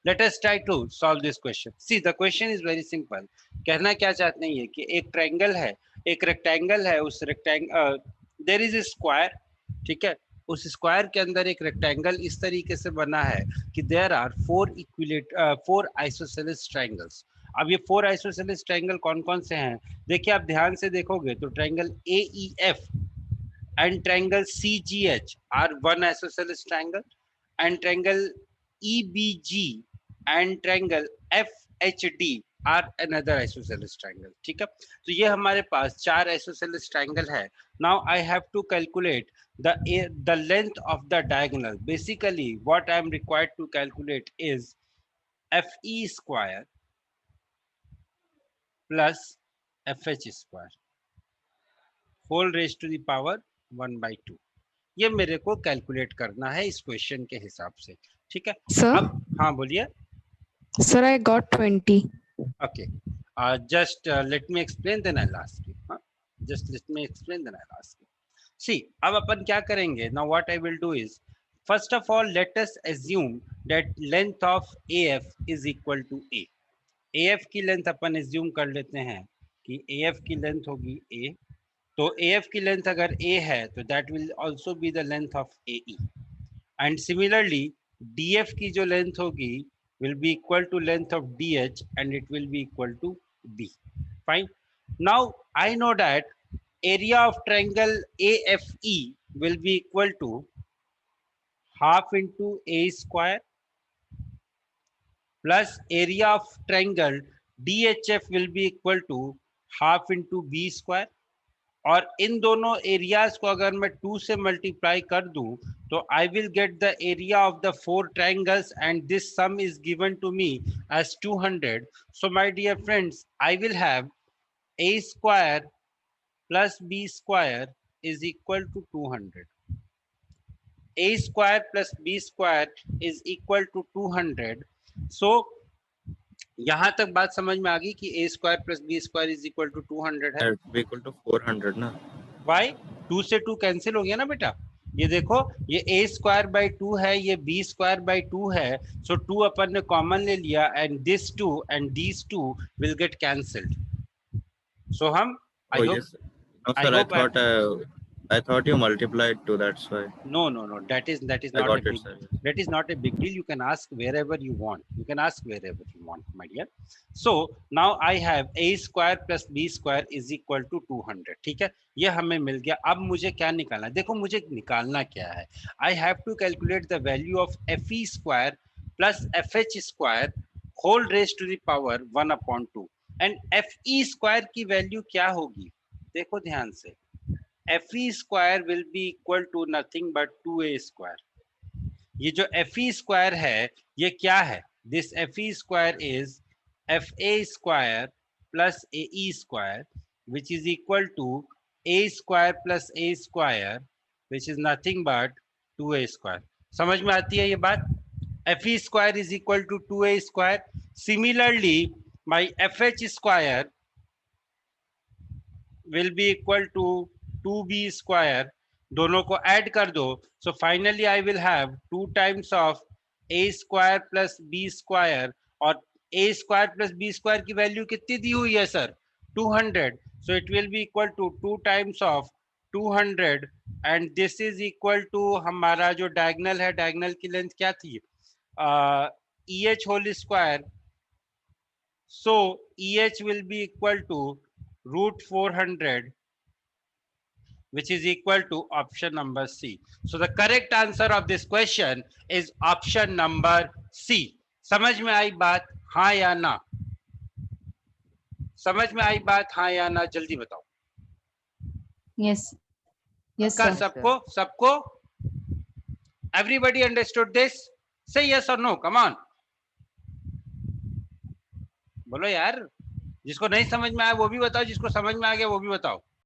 Let us try to solve this question. See, the question is very simple. कहना क्या चाहते हैं ये कि एक ट्रायंगल है, एक रेक्टेंगल है, उस rectangle there is a square, ठीक है, उस स्क्वायर के अंदर एक रेक्टेंगल इस तरीके से बना है कि there are four isosceles triangles. अब ये फोर आइसोसेलेस ट्रायंगल कौन कौन से हैं? देखिए, आप ध्यान से देखोगे तो triangle AEF and triangle CGH are one isosceles triangle, and triangle EBG and triangle FHD are another isosceles triangle. ठीक है, तो ये हमारे पास चार isosceles triangle है. Now I have to calculate the length of the diagonal. Basically what I am required to calculate is FE square plus FH square whole raised to the power 1/2. ये मेरे को कैलकुलेट करना है इस question के हिसाब से. ठीक है, Sir, अब हाँ बोलिए. sir, I got 20. Okay, just let me explain then I ask you. Just let me explain then I ask you. See, अब अपन क्या करेंगे? Now what I will do is, first of all let us assume that length of AF is equal to A. AF की length अपन assume कर लेते हैं कि AF की लेंथ होगी A. तो AF की लेंथ अगर A है तो that will also be the length of AE. And similarly DF की जो लेंथ होगी will be equal to length of DH and it will be equal to B. Fine. Now I know that area of triangle AFE will be equal to half into A square plus area of triangle DHF will be equal to half into B square. और इन दोनों areas को अगर मैं 2 से multiply कर दूं तो I will get the area of the four triangles and this sum is given to me as 200. So my dear friends, I will have A square plus B square is equal to 200. A square plus B square is equal to 200. So यहाँ तक बात समझ में आ गई कि A square plus B square is equal to 200 है. Equal to 400 ना. Why? 2 से 2 कैंसिल हो गया ना बेटा. ये देखो, ये A स्क्वायर बाई 2 है, ये B स्क्वायर बाई 2 है. सो 2 अपन ने कॉमन ले लिया and this 2 and these 2 will get cancelled. So हम Oh yes. No I sir, hope I thought you multiplied two. That's why. no, that is I not a got it, big, sir. that is not a big deal. You can ask wherever you want. You can ask wherever you want, my dear. So now I have A square plus B square is equal to 200. ठीक है, ये हमें मिल गया. अब मुझे क्या निकालना है? देखो, मुझे निकालना क्या है. I have to calculate the value of FE square plus FH square whole raised to the power 1/2. and FE square की वैल्यू क्या होगी? देखो ध्यान से, FE square will be equal to nothing but 2A square. ये जो FE square है ये क्या है? This FE square is FA square plus AE square which is equal to A square plus A square which is nothing but 2A square. समझ में आती है ये बात? FE square is equal to 2A square. Similarly my FH square will be equal to 2B square. दोनों को add कर दो. So finally I will have 2 times of A square plus B square. और A square plus B square की value कितनी दी हुई है sir? 200. So it will be equal to 2 times of 200 and this is equal to हमारा जो diagonal है, diagonal की लेंथ क्या थी? EH whole square. So EH will be equal to root 400 which is equal to option number C. So the correct answer of this question is option number C. समझ में आई बात? हाँ या ना? समझ में आई बात? हाँ या ना? जल्दी बताओ. Yes. Yes, का sir. सबको everybody understood this? Say yes or no. Come on. बोलो यार. जिसको नहीं समझ में आया वो भी बताओ, जिसको समझ में आ गया वो भी बताओ.